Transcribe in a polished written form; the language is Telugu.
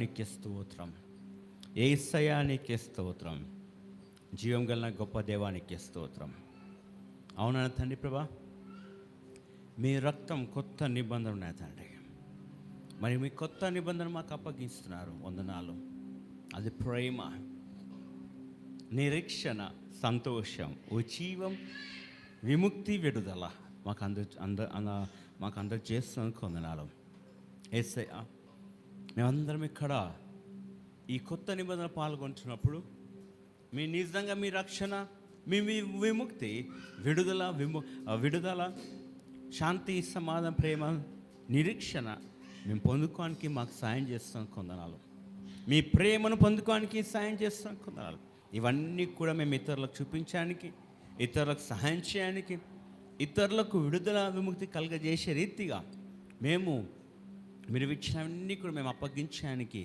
నీకే స్తోత్రం. యేసయ్యా నీకే స్తోత్రం. జీవం గల గొప్ప దేవానికి స్తోత్రం. అవునా తండ్రి ప్రభా, మీ రక్తం కొత్త నిబంధన ఉన్నాయి తండ్రి. మరి మీ కొత్త నిబంధన మాకు అప్పగిస్తున్నారు. వందనాలు. అది ప్రేమ, నిరీక్షణ, సంతోషం, ఉజీవం, విముక్తి, విడుదల మాకు అందరు చేస్తున్నందుకు వందనాలు. యేసయ్యా, మేమందరం ఇక్కడ ఈ కొత్త నిబంధన పాల్గొంటున్నప్పుడు మీ నిజంగా మీ రక్షణ, మీ విముక్తి, విడుదల, శాంతి, సమాధానం, ప్రేమ, నిరీక్షణ మేము పొందుకోవడానికి మాకు సాయం చేస్తాం కొందనాలు. మీ ప్రేమను పొందుకోవడానికి సాయం చేస్తాం కొందనాలు. ఇవన్నీ కూడా మేము ఇతరులకు చూపించడానికి, ఇతరులకు సహాయం చేయడానికి, ఇతరులకు విడుదల విముక్తి కలుగజేసే రీతిగా మీరు ఇచ్చినవన్నీ కూడా మేము అప్పగించడానికి